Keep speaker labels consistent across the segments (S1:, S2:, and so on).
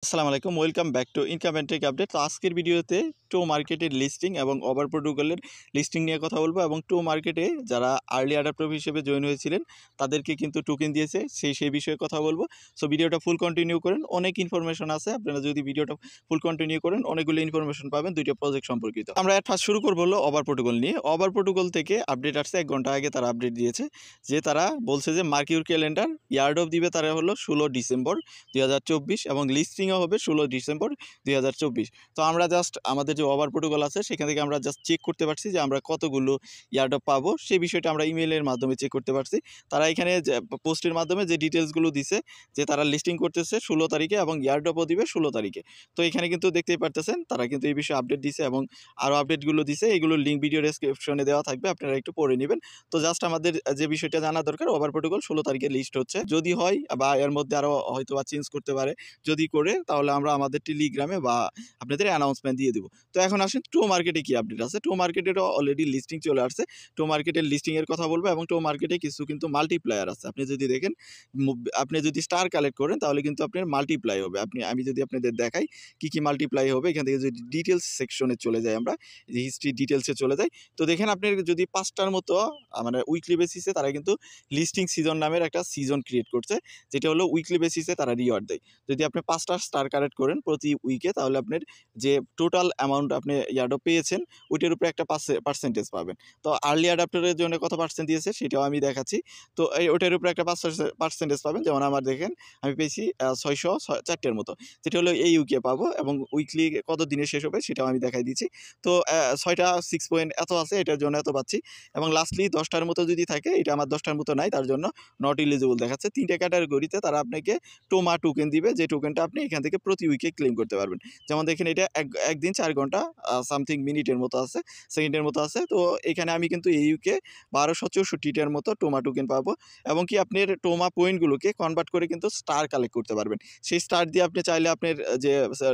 S1: আসসালামু আলাইকুম, welcome back to income and take update. তো আজকের ভিডিওতে টো মার্কেটের লিস্টিং এবং ওভার প্রোটোকলের লিস্টিং নিয়ে কথা বলবো এবং টো মার্কেটে যারা আর্লি অ্যাডাপ্টার হিসেবে জয়েন হয়েছিলেন তাদেরকে কিন্তু টোকেন দিয়েছে সেই বিষয়ে কথা বলবো। সো ভিডিওটা ফুল কন্টিনিউ করেন, অনেক ইনফরমেশন আছে। আপনারা যদি ভিডিওটা ফুল কন্টিনিউ করেন অনেকগুলো ইনফরমেশন পাবেন দুইটা প্রজেক্ট সম্পর্কিত। আমরা ফার্স্ট শুরু করবো হলো ওভার প্রোটোকল নিয়ে। ওভার প্রোটোকল থেকে আপডেট আসছে 1 ঘন্টা আগে, তারা আপডেট দিয়েছে যে তারা বলছে যে মার্কিউর ক্যালেন্ডার ইয়ার্ড অফ দিবে তারা হলো 16 ডিসেম্বর 2024 এবং লিস্টিংও হবে 16 ডিসেম্বর 2024। তো আমরা জাস্ট আমাদের যে ওভার প্রোটোকল আছে সেখান থেকে আমরা জাস্ট চেক করতে পারছি যে আমরা কতগুলো ইয়ার্ড অফ পাবো, সেই বিষয়টা আমরা ইমেলের মাধ্যমে চেক করতে পারছি। তারা এখানে পোস্টের মাধ্যমে যে ডিটেলসগুলো দিছে যে তারা লিস্টিং করতেছে 16 তারিখে এবং ইয়ার্ড অফও দিবে 16 তারিখে। তো এখানে কিন্তু দেখতেই পারতেছেন তারা কিন্তু এই বিষয়ে আপডেট দিছে এবং আরও আপডেটগুলো দিছে। এগুলোর লিঙ্ক ভিডিও ডেসক্রিপশনে দেওয়া থাকবে, আপনারা একটু পড়ে নেবেন। তো জাস্ট আমাদের যে বিষয়টা জানা দরকার, ওভার প্রোটোকল 16 তারিখে লিস্ট হচ্ছে। যদি হয় বা এর মধ্যে আরও হয়তো বা চেঞ্জ করতে পারে, যদি করে তাহলে আমরা আমাদের টেলিগ্রামে বা আপনাদের অ্যানাউন্সমেন্ট দিয়ে দেবো। তো এখন আসেন টো মার্কেটে কি আপডেট আছে। টো মার্কেটেরও অলরেডি লিস্টিং চলে আসছে। টো মার্কেটের লিস্টিংয়ের কথা বলবো এবং টো মার্কেটে কিছু কিন্তু মাল্টিপ্লায়ার আছে। আপনি যদি দেখেন, আপনি যদি স্টার কালেক্ট করেন তাহলে কিন্তু আপনার মাল্টিপ্লাই হবে। আমি যদি আপনাদের দেখাই কি মাল্টিপ্লাই হবে, এখান থেকে যদি ডিটেলস সেকশনে চলে যাই, আমরা যে হিস্ট্রি ডিটেলসে চলে যাই, তো দেখেন আপনার যদি 5টার মতো মানে উইকলি বেসিসে তারা কিন্তু লিস্টিং সিজন নামের একটা সিজন ক্রিয়েট করছে, যেটা হলো উইকলি বেসিসে তারা রিওয়ার্ড দেয়। যদি আপনি 5টা স্টার কালেক্ট করেন প্রতি উইকে তাহলে আপনার যে টোটাল অ্যামাউন্ট আপনি ইয়ার্ডও পেয়েছেন ওইটার উপরে একটা পার্সেন্টেজ পাবেন। তো আর্লি অ্যাডাপ্টারের জন্য কত পার্সেন্ট দিয়েছে সেটাও আমি দেখাচ্ছি। তো ওইটার উপরে একটা পার্সেন্টেজ পাবেন। যেমন আমার দেখেন আমি পেয়েছি 604টার মতো, যেটা হলো এই উইকে পাবো এবং উইকলি কত দিনে শেষ হবে সেটাও আমি দেখাই দিচ্ছি। তো 6টা 6 পয়েন্ট এত আছে, এটার জন্য এত পাচ্ছি। এবং লাস্টলি 10টার মতো যদি থাকে, এটা আমার 10টার মতো নাই, তার জন্য নট এলিজিবল দেখাচ্ছে। 3টে ক্যাটাগরিতে তারা আপনাকে টোমা টোকেন দিবে, যে টোকেনটা আপনি এখান থেকে প্রতি উইকে ক্লেম করতে পারবেন। যেমন দেখেন এটা একদিন 4 ঘন্টা সামথিং মিনিটের মতো আছে, সেকেন্ডের মতো আছে। তো এখানে আমি কিন্তু এই উইকে 1264টার মতো টোমা টোকেন পাবো এবং কি আপনার টোমা পয়েন্টগুলোকে কনভার্ট করে কিন্তু স্টার কালেক্ট করতে পারবেন। সেই স্টার দিয়ে আপনি চাইলে আপনার যে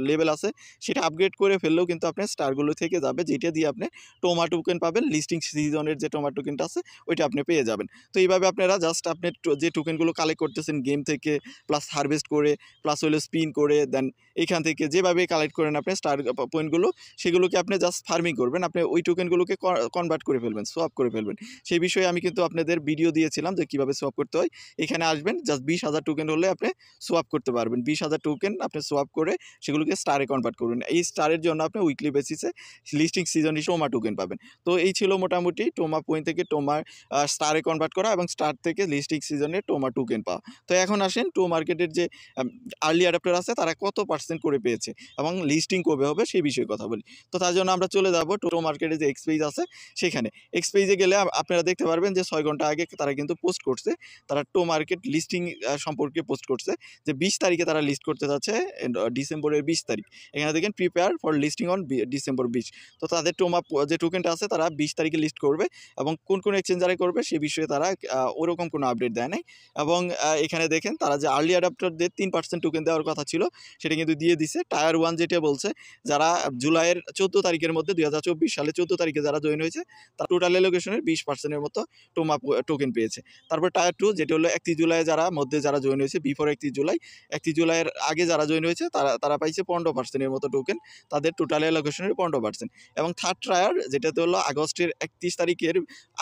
S1: লেভেল আছে সেটা আপগ্রেড করে ফেললেও কিন্তু আপনার স্টারগুলো থেকে যাবে, যেটা দিয়ে আপনি টোমা টোকেন পাবেন। লিস্টিং সিজনের যে টোমা টোকেনটা আছে ওইটা আপনি পেয়ে যাবেন। তো এইভাবে আপনারা জাস্ট আপনি যে টোকেনগুলো কালেক্ট করতেছেন গেম থেকে, প্লাস হারভেস্ট করে, প্লাস হলো স্পিন করে, দেন এখান থেকে যেভাবে কালেক্ট করেন আপনি স্টার পয়েন্টগুলো, সেগুলোকে আপনি জাস্ট ফার্মিং করবেন। আপনি ওই টোকেনগুলোকে কনভার্ট করে ফেলবেন, সোয়াপ করে ফেলবেন। সেই বিষয়ে আমি কিন্তু আপনাদের ভিডিও দিয়েছিলাম যে কীভাবে সোয়াপ করতে হয়। এখানে আসবেন, জাস্ট 20,000 টোকেন হলে আপনি সোয়াপ করতে পারবেন। 20,000 টোকেন আপনি সোয়াপ করে সেগুলোকে স্টারে কনভার্ট করবেন। এই স্টারের জন্য আপনি উইকলি বেসিসে লিস্টিং সিজনে টোমা টোকেন পাবেন। তো এই ছিল মোটামুটি টোমা পয়েন্ট থেকে টোমার স্টারে কনভার্ট করা এবং স্টার থেকে লিস্টিং সিজনে টোমা টোকেন পাওয়া। তো এখন আসেন টো মার্কেটের যে আর্লি অ্যাডাপ্টার আছে তারা কত পার্সেন্ট করে পেয়েছে এবং লিস্টিং কবে হবে সেই বিষয়ে কথা বলি। তো তার জন্য আমরা চলে যাব টো মার্কেটের যে এক্সপেজ আছে সেখানে। এক্সপেজে গেলে আপনারা দেখতে পারবেন যে 6 ঘন্টা আগে তারা কিন্তু পোস্ট করছে, তারা টো মার্কেট লিস্টিং সম্পর্কে পোস্ট করছে যে 20 তারিখে তারা লিস্ট করতে যাচ্ছে, ডিসেম্বরের 20 তারিখ। এখানে দেখেন prepare for listing on December 20। তো তাদের টোমা যে টোকেনটা আছে তারা 20 তারিখে লিস্ট করবে এবং কোন এক্সচেঞ্জারে করবে সে বিষয়ে তারা ওরকম কোনো আপডেট দেয় নাই। এবং এখানে দেখেন তারা যে আর্লি অ্যাডাপ্টারদের 3% টোকেন দেওয়ার কথা ছিল সেটা কিন্তু দিয়ে দিছে। টায়ার 1 যেটা বলছে, যারা জুলাইয়ের 14 তারিখের মধ্যে 2024 সালে 14 তারিখে যারা জয়েন হয়েছে তারা টোটাল অ্যালোকেশনের 20%-এর মতো টোমা টোকেন পেয়েছে। তারপর টায়ার 2 যেটা হলো 31 জুলাই মধ্যে যারা জয়েন হয়েছে, বিফোর 31 জুলাইয়ের আগে যারা জয়েন হয়েছে তারা পাইছে 15%-এর মতো টোকেন, তাদের টোটাল অ্যালোকেশনের 15%। এবং থার্ড টায়ার যেটাতে হলো আগস্টের 31 তারিখের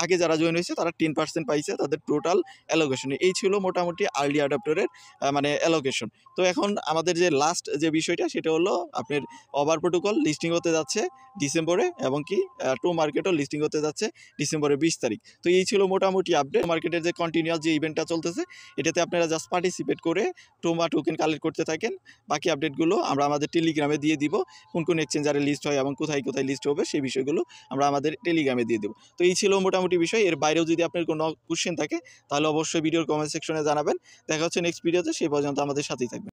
S1: আগে যারা জয়েন হয়েছে তারা 10% পাইছে তাদের টোটাল অ্যালোকেশনে। এই ছিল মোটামুটি আর্লি অ্যাডাপ্টারের মানে অ্যালোকেশন। তো এখন আমাদের যে লাস্ট যে বিষয়টা সেটা হলো আপনার ওভার প্রোটোকল লিস্টিং হতে যাচ্ছে ডিসেম্বরে এবং কি টো মার্কেটও লিস্টিং হতে যাচ্ছে ডিসেম্বরের 20 তারিখ। তো এই ছিল মোটামুটি আপডেট। মার্কেটের যে কন্টিনিউয়াস যে ইভেন্টটা চলতেছে এটাতে আপনারা জাস্ট পার্টিসিপেট করে টোমা টোকেন কালেক্ট করতে থাকেন। বাকি আপডেটগুলো আমরা আমাদের টেলিগ্রামে দিয়ে দিব, কোন এক্সচেঞ্জারে লিস্ট হয় এবং কোথায় লিস্ট হবে সেই বিষয়গুলো আমরা আমাদের টেলিগ্রামে দিয়ে দেবো। তো এই ছিল মোটামুটি বিষয়। এর বাইরেও যদি আপনার কোনো কোশ্চেন থাকে তাহলে অবশ্যই ভিডিওর কমেন্ট সেকশনে জানাবেন। দেখা হচ্ছে নেক্সট ভিডিওতে, সেই পর্যন্ত আমাদের সাথেই থাকবেন।